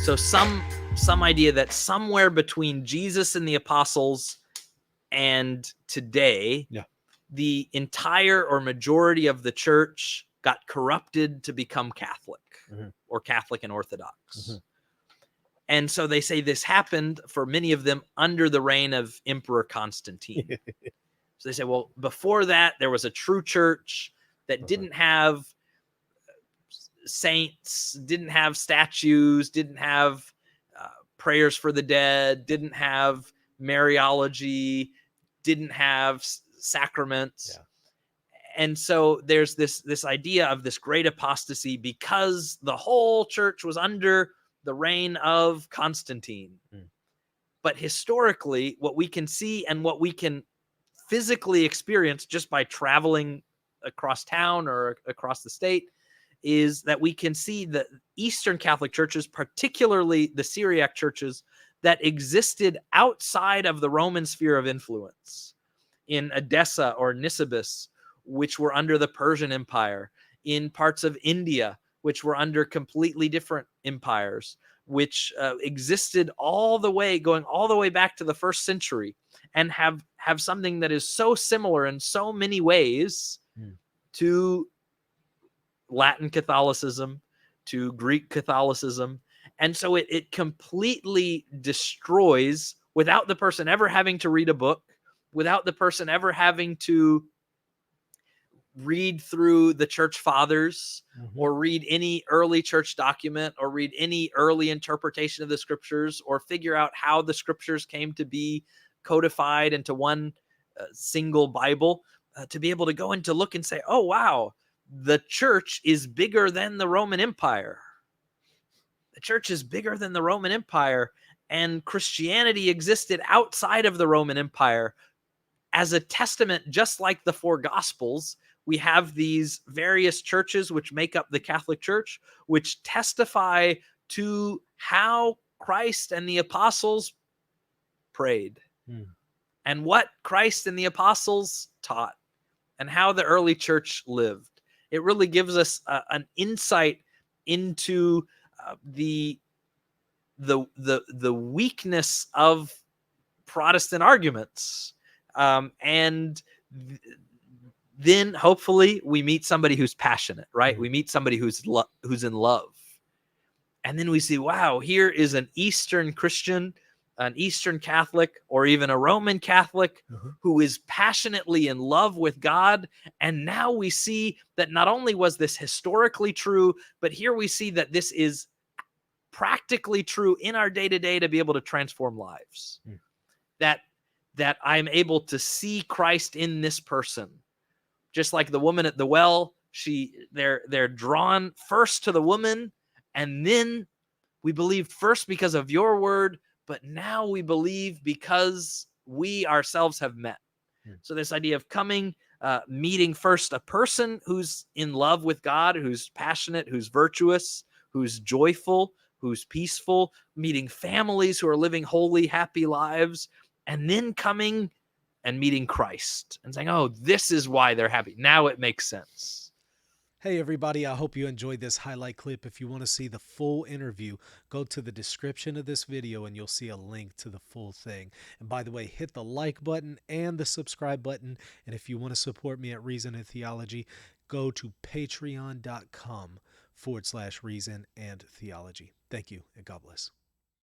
So some idea that somewhere between Jesus and the apostles and today, the entire or majority of the church got corrupted to become Catholic or Catholic and Orthodox. And so they say this happened for many of them under the reign of Emperor Constantine. So they say, well, before that, there was a true church that didn't have saints, didn't have statues, didn't have prayers for the dead, didn't have Mariology, didn't have sacraments. And so there's this idea of this great apostasy because the whole church was under the reign of Constantine. But historically, what we can see and what we can physically experience just by traveling across town or across the state is that we can see the Eastern Catholic churches, particularly the Syriac churches, that existed outside of the Roman sphere of influence in Edessa or Nisibis, which were under the Persian Empire, in parts of India, which were under completely different empires, which existed going all the way back to the 1st century, and have something that is so similar in so many ways to Latin Catholicism, to Greek Catholicism. And so it completely destroys, without the person ever having to read a book, without the person ever having to read through the church fathers or read any early church document or read any early interpretation of the scriptures or figure out how the scriptures came to be codified into one single Bible, to be able to go and to look and say, oh, wow, the church is bigger than the Roman Empire. The church is bigger than the Roman Empire, and Christianity existed outside of the Roman Empire as a testament. Just like the 4 Gospels, we have these various churches which make up the Catholic Church, which testify to how Christ and the apostles prayed and what Christ and the apostles taught and how the early church lived. It really gives us an insight into the weakness of Protestant arguments, and then hopefully we meet somebody who's passionate, right? We meet somebody who's in love, and then we see, wow, here is an Eastern Christian, an Eastern Catholic, or even a Roman Catholic who is passionately in love with God. And now we see that not only was this historically true, but here we see that this is practically true in our day-to-day to be able to transform lives. That I'm able to see Christ in this person. Just like the woman at the well, they're drawn first to the woman, and then we believed first because of your word, but now we believe because we ourselves have met. So this idea of coming, meeting first a person who's in love with God, who's passionate, who's virtuous, who's joyful, who's peaceful, meeting families who are living holy, happy lives, and then coming and meeting Christ and saying, oh, this is why they're happy. Now it makes sense. Hey everybody, I hope you enjoyed this highlight clip. If you want to see the full interview, go to the description of this video and you'll see a link to the full thing. And by the way, hit the like button and the subscribe button. And if you want to support me at Reason and Theology, go to patreon.com/Reason and Theology. Thank you and God bless.